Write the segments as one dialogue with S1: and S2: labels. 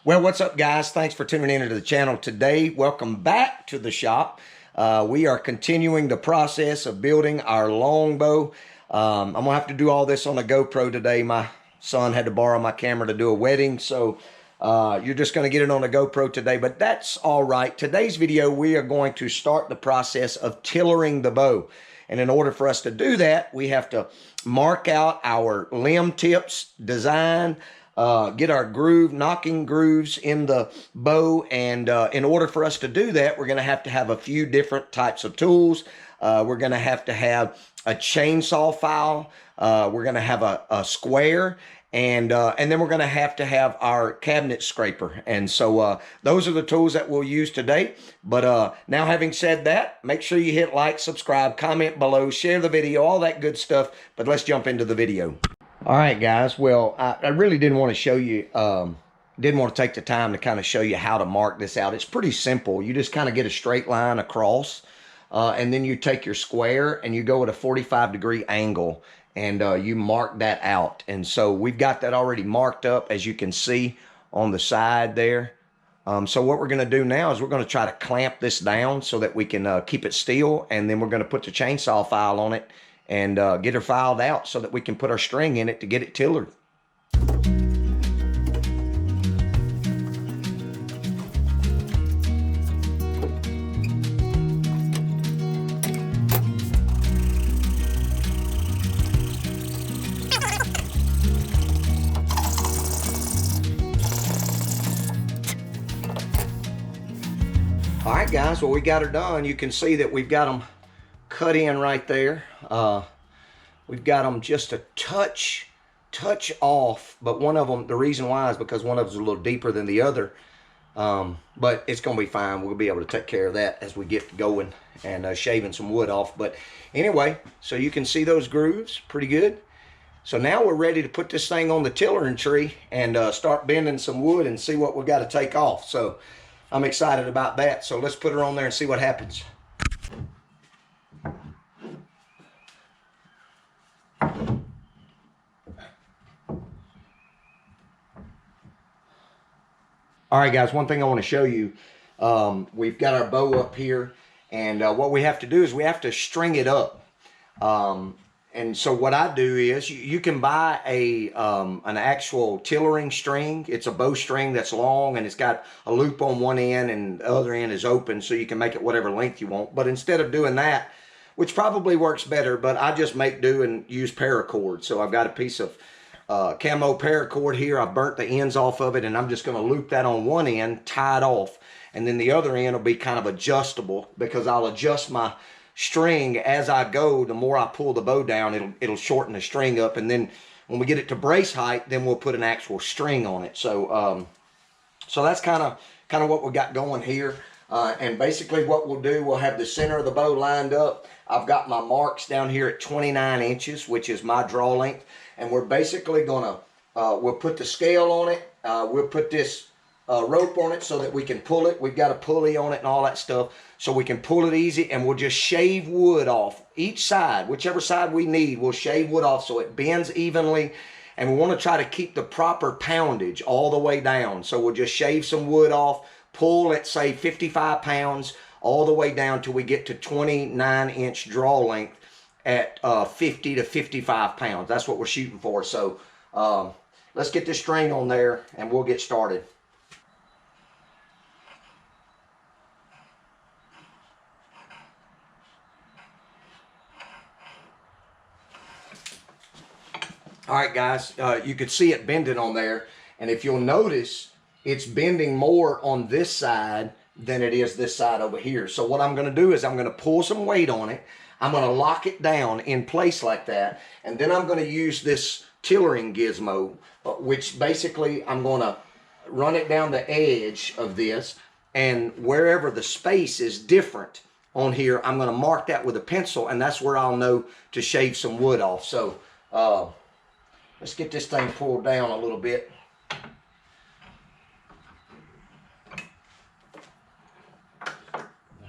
S1: Well, what's up, guys? Thanks for tuning into the channel today. Welcome back to the shop. We are continuing the process of building our longbow. I'm going to have to do all this on a GoPro today. My son had to borrow my camera to do a wedding, so you're just going to get it on a GoPro today, but that's all right. Today's video, we are going to start the process of tillering the bow. And in order for us to do that, we have to mark out our limb tips, design, get our knocking grooves in the bow. And in order for us to do that, we're going to have a few different types of tools. We're going to have a chainsaw file. We're going to have a square. And then we're going to have our cabinet scraper. And so those are the tools that we'll use today. But now, having said that, make sure you hit like, subscribe, comment below, share the video, all that good stuff. But let's jump into the video. All right, guys. Well, I really didn't want to show you, didn't want to take the time to kind of show you how to mark this out. It's pretty simple. You just kind of get a straight line across, and then you take your square and you go at a 45-degree angle, and you mark that out. And so we've got that already marked up, as you can see on the side there. So what we're going to do now is we're going to try to clamp this down so that we can keep it still, and then we're going to put the chainsaw file on it and get her filed out so that we can put our string in it to get it tillered. All right, guys, well, we got her done. You can see that we've got them cut in right there. We've got them just a touch off, but one of them, the reason why is because one of them's a little deeper than the other. But it's going to be fine. We'll be able to take care of that as we get going and shaving some wood off. But anyway, so you can see those grooves pretty good. So now we're ready to put this thing on the tillering tree and start bending some wood and see what we've got to take off. So I'm excited about that. So let's put her on there and see what happens. All right, guys, one thing I want to show you, we've got our bow up here, and what we have to do is we have to string it up. And so what I do is you can buy an actual tillering string. It's a bowstring that's long, and it's got a loop on one end, and the other end is open, so you can make it whatever length you want. But instead of doing that, which probably works better, but I just make do and use paracord. So I've got a piece of camo paracord here. I've burnt the ends off of it, and I'm just going to loop that on one end, tie it off, and then the other end will be kind of adjustable because I'll adjust my string as I go. The more I pull the bow down, it'll shorten the string up, and then when we get it to brace height, then we'll put an actual string on it. So so that's kind of what we got going here. And basically what we'll do, we'll have the center of the bow lined up. I've got my marks down here at 29 inches, which is my draw length. And we're basically gonna, we'll put the scale on it. We'll put this rope on it so that we can pull it. We've got a pulley on it and all that stuff, so we can pull it easy. And we'll just shave wood off each side, whichever side we need. We'll shave wood off so it bends evenly. And we want to try to keep the proper poundage all the way down. So we'll just shave some wood off, pull at say 55 pounds all the way down till we get to 29-inch draw length at 50 to 55 pounds. That's what we're shooting for. So let's get this string on there and we'll get started. All right, guys, you can see it bending on there, and if you'll notice, it's bending more on this side than it is this side over here. So what I'm going to do is I'm going to pull some weight on it. I'm going to lock it down in place like that, and then I'm going to use this tillering gizmo, which basically I'm going to run it down the edge of this, and wherever the space is different on here, I'm going to mark that with a pencil, and that's where I'll know to shave some wood off. So let's get this thing pulled down a little bit.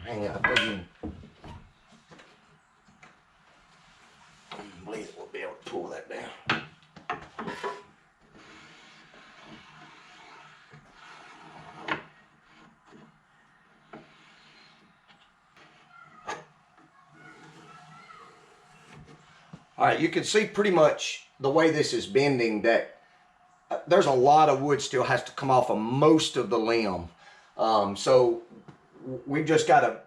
S1: Hang on, I believe we'll be able to pull that down. All right, you can see pretty much the way this is bending that there's a lot of wood still has to come off of most of the limb. So we've just got to,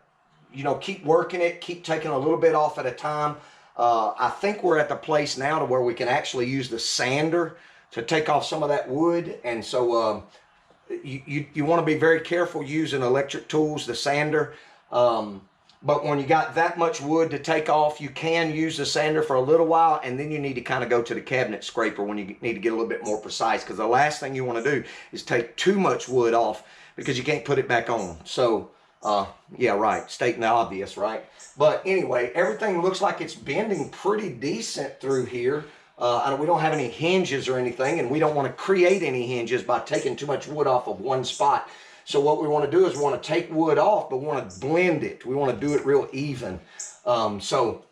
S1: you know, keep working it, keep taking a little bit off at a time. I think we're at the place now to where we can actually use the sander to take off some of that wood. And so you want to be very careful using electric tools, the sander. But when you got that much wood to take off, you can use the sander for a little while, and then you need to kind of go to the cabinet scraper when you need to get a little bit more precise, because the last thing you want to do is take too much wood off because you can't put it back on. So yeah, right, stating the obvious, right? But anyway, everything looks like it's bending pretty decent through here. We don't have any hinges or anything, and we don't want to create any hinges by taking too much wood off of one spot. So what we want to do is we want to take wood off, but we want to blend it. We want to do it real even. So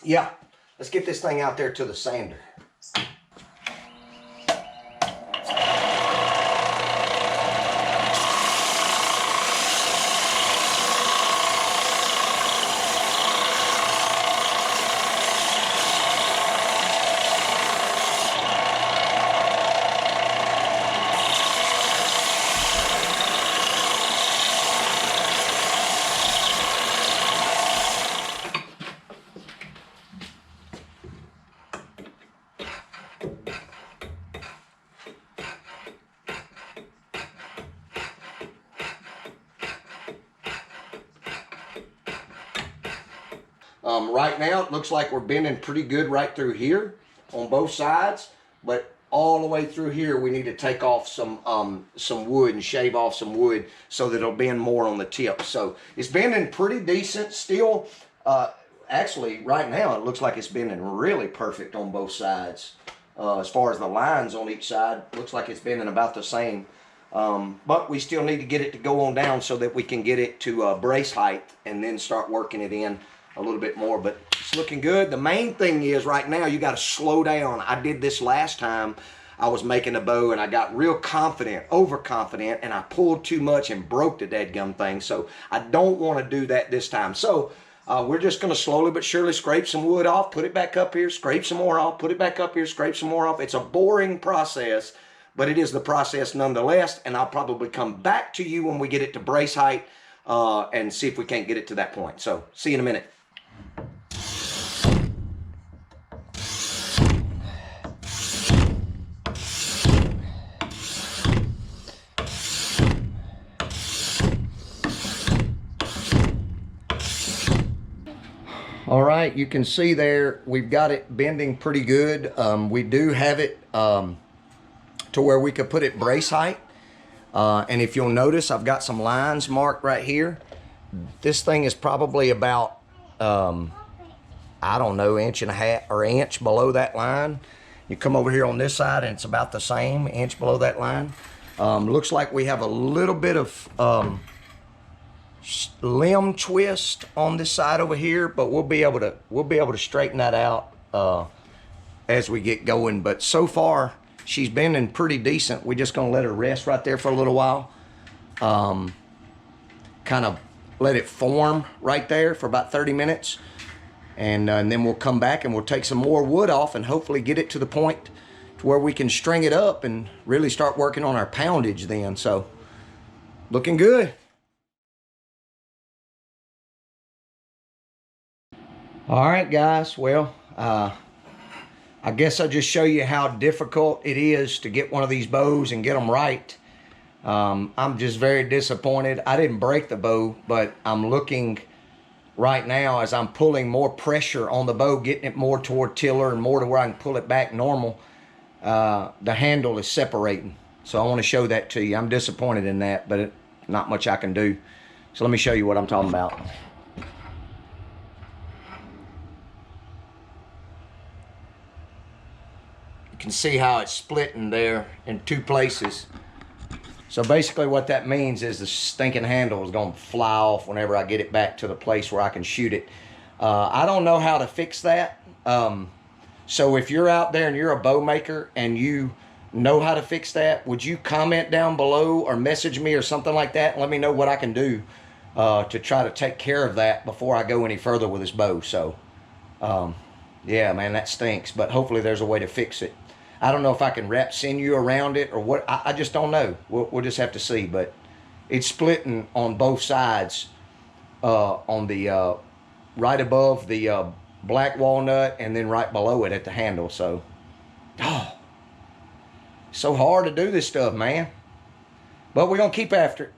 S1: yeah, let's get this thing out there to the sander. Right now, it looks like we're bending pretty good right through here on both sides, but all the way through here, we need to take off some wood and shave off some wood so that it'll bend more on the tip. So it's bending pretty decent still. Actually, right now, it looks like it's bending really perfect on both sides. As far as the lines on each side, looks like it's bending about the same. But we still need to get it to go on down so that we can get it to brace height and then start working it in a little bit more. But it's looking good. The main thing is right now you got to slow down. I did this last time I was making a bow, and I got real confident, overconfident, and I pulled too much and broke the dadgum thing. So I don't want to do that this time. So we're just going to slowly but surely scrape some wood off, put it back up here, scrape some more off, put it back up here, scrape some more off. It's a boring process, but it is the process nonetheless, and I'll probably come back to you when we get it to brace height and see if we can't get it to that point. So see you in a minute. All right, you can see there we've got it bending pretty good. We do have it to where we could put it brace height. And if you'll notice, I've got some lines marked right here. This thing is probably about, I don't know, inch and a half or inch below that line. You come over here on this side and it's about the same, inch below that line. Looks like we have a little bit of limb twist on this side over here, but we'll be able to straighten that out as we get going. But so far she's bending pretty decent. We're just gonna let her rest right there for a little while, kind of let it form right there for about 30 minutes, and then we'll come back and we'll take some more wood off and hopefully get it to the point to where we can string it up and really start working on our poundage then. So looking good. All right, guys, well, I guess I'll just show you how difficult it is to get one of these bows and get them right. I'm just very disappointed. I didn't break the bow, but I'm looking right now as I'm pulling more pressure on the bow, getting it more toward tiller and more to where I can pull it back normal. The handle is separating. So I want to show that to you. I'm disappointed in that, but not much I can do. So let me show you what I'm talking about. You can see how it's splitting there in two places. So basically what that means is the stinking handle is going to fly off whenever I get it back to the place where I can shoot it. I don't know how to fix that. So if you're out there and you're a bow maker and you know how to fix that, would you comment down below or message me or something like that and let me know what I can do to try to take care of that before I go any further with this bow. So Yeah, man, that stinks. But hopefully there's a way to fix it. I don't know if I can wrap sinew around it or what. I just don't know. We'll just have to see. But it's splitting on both sides, on the right above the black walnut and then right below it at the handle. So, oh, so hard to do this stuff, man. But we're going to keep after it.